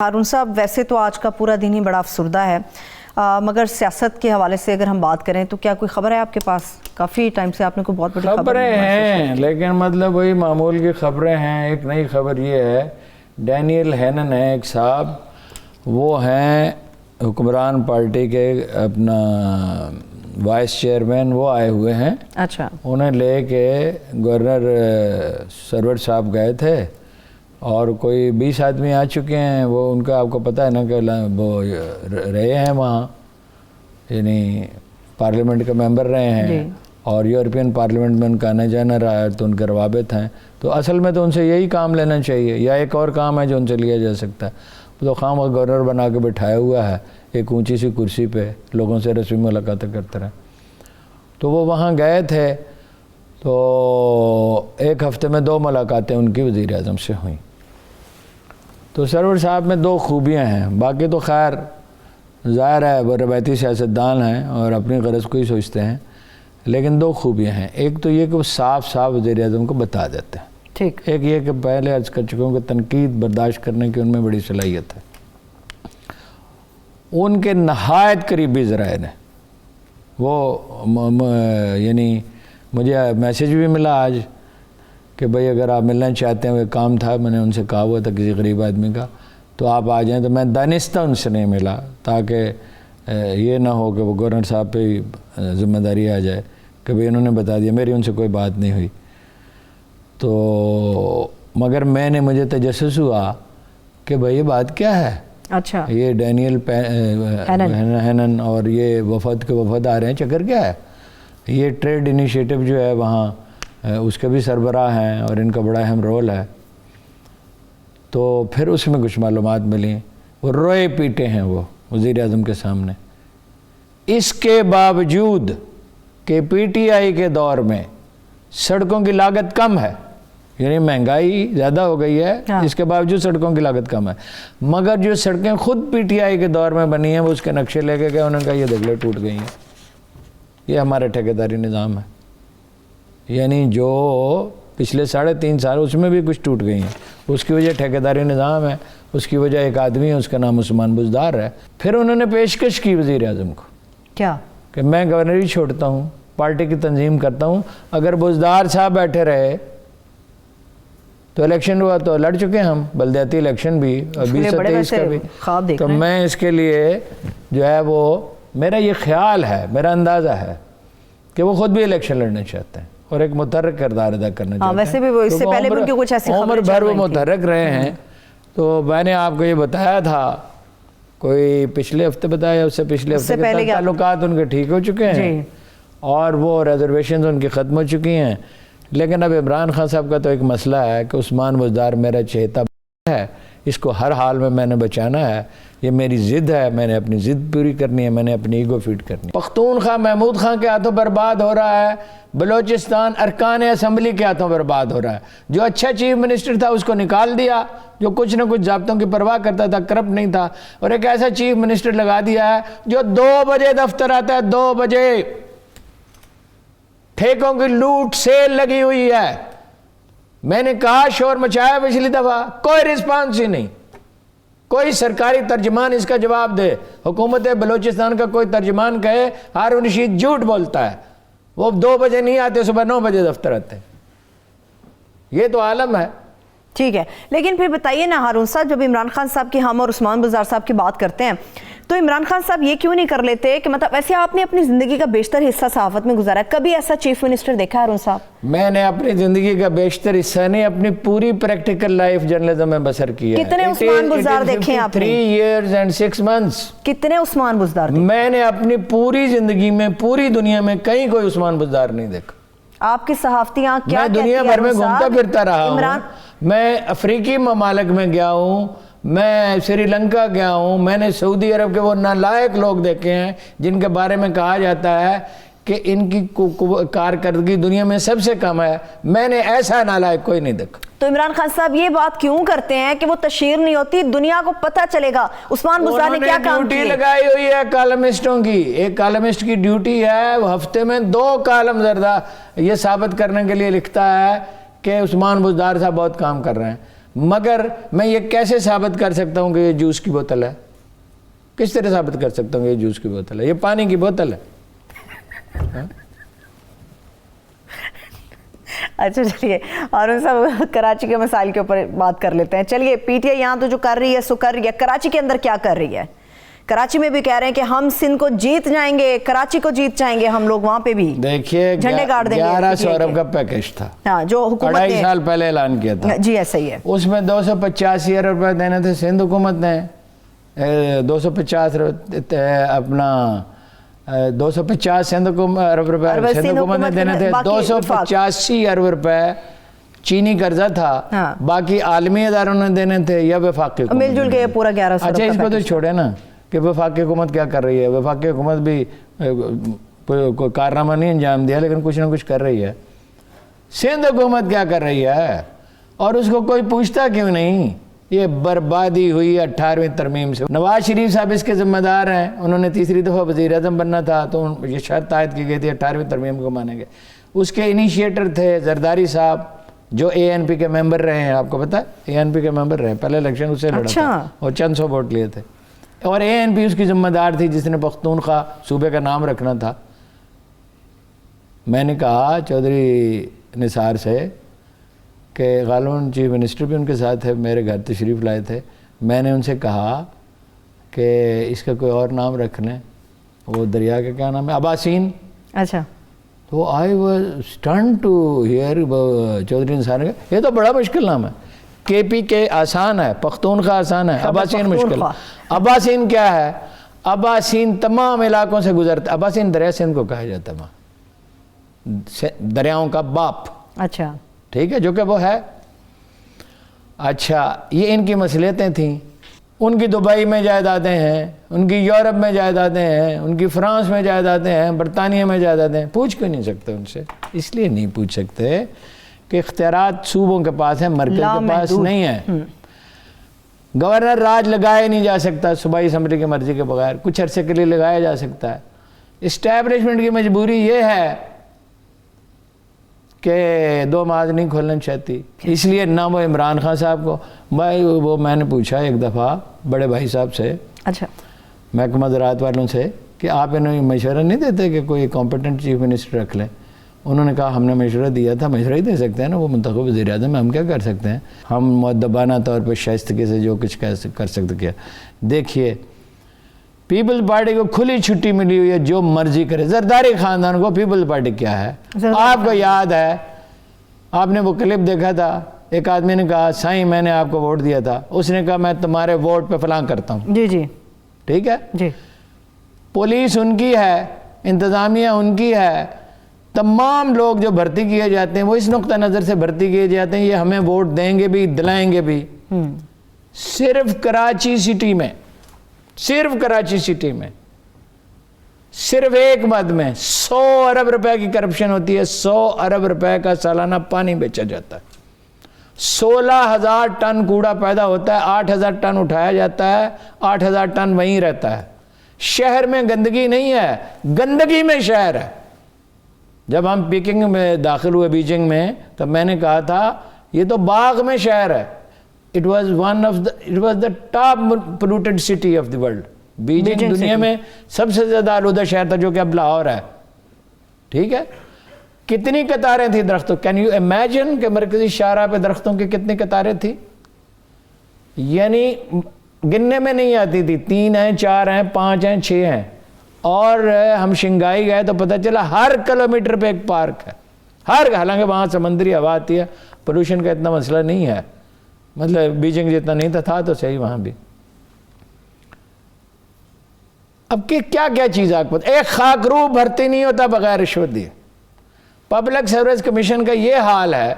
ہارون صاحب، ویسے تو آج کا پورا دن ہی بڑا افسردہ ہے، مگر سیاست کے حوالے سے اگر ہم بات کریں تو کیا کوئی خبر ہے آپ کے پاس؟ کافی ٹائم سے آپ نے کوئی بہت بڑی خبریں ہیں، لیکن مطلب وہی معمول کی خبریں ہیں۔ ایک نئی خبر یہ ہے، ڈینیل ہینن ہے ایک صاحب، وہ ہیں حکمران پارٹی کے اپنا وائس چیئرمین، وہ آئے ہوئے ہیں۔ اچھا، انہیں لے کے گورنر سرور صاحب گئے تھے اور کوئی 20 آدمی آ چکے ہیں۔ وہ ان کا آپ کو پتہ ہے نا کہ وہ رہے ہیں وہاں، یعنی پارلیمنٹ کے ممبر رہے ہیں اور یورپین پارلیمنٹ میں ان کا آنا جانا رہا ہے، تو ان کے روابط ہیں۔ تو اصل میں تو ان سے یہی کام لینا چاہیے، یا ایک اور کام ہے جو ان سے لیا جا سکتا ہے۔ تو خام گورنر بنا کے بٹھایا ہوا ہے ایک اونچی سی کرسی پہ، لوگوں سے رسمی ملاقاتیں کرتے رہے۔ تو وہ وہاں گئے تھے، تو ایک ہفتے میں 2 ملاقاتیں ان کی وزیر اعظم سے ہوئیں۔ تو سرور صاحب میں 2 خوبیاں ہیں، باقی تو خیر ظاہر ہے وہ روایتی سیاستدان ہیں اور اپنی غرض کو ہی سوچتے ہیں، لیکن 2 خوبیاں ہیں۔ ایک تو یہ کہ وہ صاف وزیر اعظم کو بتا دیتے ہیں، ٹھیک۔ ایک یہ کہ پہلے عرض کر چکا ہوں کہ تنقید برداشت کرنے کی ان میں بڑی صلاحیت ہے۔ ان کے نہایت قریبی ذرائع نے وہ یعنی مجھے میسیج بھی ملا آج کہ بھئی اگر آپ ملنا چاہتے ہیں، وہ کام تھا، میں نے ان سے کہا ہوا تھا کسی غریب آدمی کا، تو آپ آ جائیں۔ تو میں دانستہ ان سے نہیں ملا تاکہ یہ نہ ہو کہ وہ گورنر صاحب پہ ہی ذمہ داری آ جائے کہ بھئی انہوں نے بتا دیا، میری ان سے کوئی بات نہیں ہوئی۔ تو مگر مجھے تجسس ہوا کہ بھئی یہ بات کیا ہے؟ اچھا، یہ ڈینیل ہینن اور یہ وفد آ رہے ہیں، چکر کیا ہے؟ یہ ٹریڈ انیشیٹو جو ہے وہاں اس کے بھی سربراہ ہیں اور ان کا بڑا اہم رول ہے۔ تو پھر اس میں کچھ معلومات ملیں، وہ روئے پیٹے ہیں وہ وزیر اعظم کے سامنے، اس کے باوجود کہ پی ٹی آئی کے دور میں سڑکوں کی لاگت کم ہے، یعنی مہنگائی زیادہ ہو گئی ہے، اس کے باوجود سڑکوں کی لاگت کم ہے، مگر جو سڑکیں خود پی ٹی آئی کے دور میں بنی ہیں وہ اس کے نقشے لے کے گئے، انہوں نے کہا یہ دگلے ٹوٹ گئی ہیں، یہ ہمارا ٹھیکیداری نظام ہے۔ یعنی جو پچھلے 3.5 سال اس میں بھی کچھ ٹوٹ گئی ہیں، اس کی وجہ ٹھیکیداری نظام ہے، اس کی وجہ ایک آدمی ہے، اس کا نام عثمان بزدار ہے۔ پھر انہوں نے پیشکش کی وزیر اعظم کو، کیا کہ میں گورنری چھوڑتا ہوں، پارٹی کی تنظیم کرتا ہوں، اگر بزدار صاحب بیٹھے رہے تو الیکشن ہوا تو لڑ چکے ہم، بلدیاتی الیکشن بھی 2023 کا بھی، تو میں اس کے لیے جو ہے وہ میرا یہ خیال ہے، میرا اندازہ ہے کہ وہ خود بھی الیکشن لڑنا چاہتے ہیں اور ایک متحرک کردار ادا کرنا چاہتے ہیں۔ ویسے بھی وہ اس سے پہلے بھی ان کی کچھ ایسی خبریں عمر بھر وہ متحرک رہے ہیں۔ تو میں نے آپ کو یہ بتایا تھا، کوئی پچھلے ہفتے بتایا، اس سے پچھلے ہفتے کے تعلقات ان کے ٹھیک ہو چکے ہیں اور وہ ریزرویشنز ان کی ختم ہو چکی ہیں۔ لیکن اب عمران خان صاحب کا تو ایک مسئلہ ہے کہ عثمان بزدار میرا چہیتا ہے، اس کو ہر حال میں نے بچانا ہے، یہ میری ضد ہے، میں نے اپنی ضد پوری کرنی ہے، میں نے اپنی ایگو فیڈ کرنی ہے۔ پختونخوا محمود خان کے ہاتھوں برباد ہو رہا ہے، بلوچستان ارکان اسمبلی کے ہاتھوں برباد ہو رہا ہے۔ جو اچھا چیف منسٹر تھا اس کو نکال دیا، جو کچھ نہ کچھ ضابطوں کی پرواہ کرتا تھا، کرپٹ نہیں تھا، اور ایک ایسا چیف منسٹر لگا دیا ہے جو 2 بجے دفتر آتا ہے، 2 بجے۔ ٹھیکوں کی لوٹ سیل لگی ہوئی ہے، میں نے کہا شور مچایا پچھلی دفعہ، کوئی رسپانس ہی نہیں، کوئی سرکاری ترجمان اس کا جواب دے۔ حکومت بلوچستان کا کوئی ترجمان کہے ہارون رشید جھوٹ بولتا ہے، وہ 2 بجے نہیں آتے، صبح 9 بجے دفتر آتے۔ یہ تو عالم ہے۔ ٹھیک ہے، لیکن پھر بتائیے نا ہارون صاحب، جب عمران خان صاحب کی ہم اور عثمان بزدار صاحب کی بات کرتے ہیں تو عمران خان صاحب یہ کیوں نہیں کر لیتے کہ مطلب ایسے آپ نے اپنی زندگی کا بیشتر حصہ صحافت میں گزارا ہے، کبھی ایسا چیف منسٹر دیکھا ہے ہارون صاحب؟ میں نے اپنی زندگی کا بیشتر حصہ نہیں، اپنی پوری پریکٹیکل لائف جرنلزم میں بسر کیا ہے۔ کتنے عثمان بزدار دیکھے ہیں آپ نے؟ 3 years and 6 months۔ کتنے عثمان بزدار دیکھے؟ میں نے اپنی پوری زندگی میں پوری دنیا میں کہیں کوئی عثمان بزدار نہیں دیکھا۔ آپ کی صحافتی آنکھ کیا کہتی ہے؟ میں دنیا بھر میں گھومتا پھرتا رہا ہوں، میں افریقی ممالک میں گیا ہوں، میں سری لنکا گیا ہوں، میں نے سعودی عرب کے وہ نالائق لوگ دیکھے ہیں جن کے بارے میں کہا جاتا ہے کہ ان کی کارکردگی دنیا میں سب سے کم ہے، میں نے ایسا نالائق کوئی نہیں دیکھا۔ تو عمران خان صاحب یہ بات کیوں کرتے ہیں کہ وہ تشہیر نہیں ہوتی، دنیا کو پتہ چلے گا عثمان بزدار نے کیا کام کیا؟ ڈیوٹی لگائی ہوئی ہے کالمسٹوں کی، ایک کالمسٹ کی ڈیوٹی ہے وہ ہفتے میں 2 کالم زردہ یہ ثابت کرنے کے لیے لکھتا ہے کہ عثمان بزدار صاحب بہت کام کر رہے ہیں۔ مگر میں یہ کیسے ثابت کر سکتا ہوں کہ یہ جوس کی بوتل ہے؟ کس طرح ثابت کر سکتا ہوں کہ یہ جوس کی بوتل ہے؟ یہ پانی کی بوتل ہے. اچھا چلیے اور ان سب کراچی کے مسائل کے اوپر بات کر لیتے ہیں. چلیے پی ٹی آئی یہاں تو جو کر رہی ہے سو کر رہی ہے, کراچی کے اندر کیا کر رہی ہے؟ کراچی میں بھی کہہ رہے ہیں کہ ہم سندھ کو جیت جائیں گے, کراچی کو جیت جائیں گے ہم لوگ, وہاں پہ بھی دیکھیے جھنڈے گاڑ دیں گے. 1100 ارب کا پیکج تھا, ہاں جو حکومت 2.5 سال پہلے اعلان کیا تھا. جی ایسا ہی ہے. اس میں 285 ارب روپے دینے تھے سندھ حکومت نے, 250 اپنا 250 سندھ ارب روپے سندھ حکومت نے دینے تھے, 285 ارب روپے چینی قرضہ تھا, باقی عالمی اداروں نے دینے تھے یا وفاقی حکومت مل جل کے پورا 1100. اچھا اس کو تو چھوڑے نا کہ وفاقی حکومت کیا کر رہی ہے. وفاقی حکومت بھی کوئی کارنامہ نہیں انجام دیا لیکن کچھ نہ کچھ کر رہی ہے. سندھ حکومت کیا کر رہی ہے اور اس کو کوئی پوچھتا کیوں نہیں؟ یہ بربادی ہوئی 18ویں ترمیم سے. نواز شریف صاحب اس کے ذمہ دار ہیں, انہوں نے تیسری دفعہ وزیر اعظم بننا تھا تو یہ شرط عائد کی گئی تھی 18ویں ترمیم کو مانیں گے. اس کے انیشیٹر تھے زرداری صاحب جو اے این پی کے ممبر رہے ہیں, آپ کو پتہ ہے اے این پی کے ممبر رہے, پہلے الیکشن اس سے لڑا تھا اور چند سو ووٹ لیے تھے, اور اے این پی اس کی ذمہ دار تھی جس نے پختونخوا صوبے کا نام رکھنا تھا. میں نے کہا چودھری نثار سے کہ غالباً چیف منسٹر بھی ان کے ساتھ ہے, میرے گھر تشریف لائے تھے, میں نے ان سے کہا کہ اس کا کوئی اور نام رکھ لیں, وہ دریا کا کیا نام ہے, اباسین. اچھا تو I was stunned to hear Chaudhry Nisar نے یہ تو بڑا مشکل نام ہے. کے پی کے آسان ہے, پختونخوا آسان ہے, اباسین مشکل. اباسین کیا ہے؟ اباسین تمام علاقوں سے گزرتا, اباسین دریا سندھ کو کہا جاتا ہے, دریاؤں کا باپ. اچھا ٹھیک ہے, جو کہ وہ ہے. اچھا یہ ان کی مصلحتیں تھیں, ان کی دبئی میں جائیدادیں ہیں, ان کی یورپ میں جائیدادیں ہیں, ان کی فرانس میں جائیدادیں ہیں, برطانیہ میں جائیدادیں ہیں. پوچھ کیوں نہیں سکتے ان سے؟ اس لیے نہیں پوچھ سکتے کہ اختیارات صوبوں کے پاس ہیں, مرکز کے پاس نہیں ہے. گورنر راج لگایا نہیں جا سکتا صوبائی اسمبلی کی مرضی کے بغیر, کچھ عرصے کے لیے لگایا جا سکتا ہے. اسٹیبلشمنٹ کی مجبوری یہ ہے کہ 2 ماز نہیں کھولنا چاہتی, اس لیے نہ وہ عمران خان صاحب کو میں نے پوچھا ایک دفعہ بڑے بھائی صاحب سے, اچھا محکمہ زراعت والوں سے, کہ آپ انہیں مشورہ نہیں دیتے کہ کوئی کمپیٹنٹ چیف منسٹر رکھ لیں؟ انہوں نے کہا ہم نے مشورہ دیا تھا. مشورہ ہی دے سکتے ہیں نا, وہ منتخب وزیر اعظم ہے, ہم کیا کر سکتے ہیں؟ ہم مؤدبانہ طور پہ شائستگی سے جو کچھ کر سکتے کیا. دیکھیے پیپلز پارٹی کو کھلی چھٹی ملی ہوئی ہے, جو مرضی کرے. زرداری خاندان کو پیپلز پارٹی کیا ہے؟ آپ کو یاد ہے, آپ نے وہ کلپ دیکھا تھا, ایک آدمی نے کہا سائیں میں نے آپ کو ووٹ دیا تھا, اس نے کہا میں تمہارے ووٹ پہ فلاں کرتا ہوں. جی جی ٹھیک ہے جی. پولیس ان کی ہے, انتظامیہ ان کی ہے, تمام لوگ جو بھرتی کیے جاتے ہیں وہ اس نقطہ نظر سے بھرتی کیے جاتے ہیں یہ ہمیں ووٹ دیں گے بھی, دلائیں گے بھی. صرف کراچی سٹی میں, صرف ایک مد میں 100 ارب روپے کی کرپشن ہوتی ہے. 100 ارب روپے کا سالانہ پانی بیچا جاتا ہے, 16,000 ٹن کوڑا پیدا ہوتا ہے, 8,000 ٹن اٹھایا جاتا ہے, 8,000 ٹن وہیں رہتا ہے. شہر میں گندگی نہیں ہے, گندگی میں شہر ہے. جب ہم پیکنگ میں داخل ہوئے بیجنگ میں تو میں نے کہا تھا یہ تو باغ میں شہر ہے. it was the top polluted city of the world. Beijing دنیا میں سب سے زیادہ آلودہ شہر تھا, جو کہ اب لاہور ہے. ٹھیک ہے, کتنی قطاریں تھیں درختوں, کین یو امیجن کہ مرکزی شاہراہ پہ درختوں کی کتنی قطاریں تھیں؟ یعنی گننے میں نہیں آتی تھی, 3 ہیں, 4 ہیں, 5 ہیں, 6 ہیں. اور ہم شنگائی گئے تو پتہ چلا ہر کلومیٹر پہ ایک پارک ہے, حالانکہ وہاں سمندری ہوا آتی ہے, پولوشن کا اتنا مسئلہ نہیں ہے, مطلب بیجنگ جتنا نہیں تھا تو صحیح وہاں بھی. اب کہ کیا چیز آپ کو, ایک خاکروب بھرتی نہیں ہوتا بغیر رشوت دیے. پبلک سروس کمیشن کا یہ حال ہے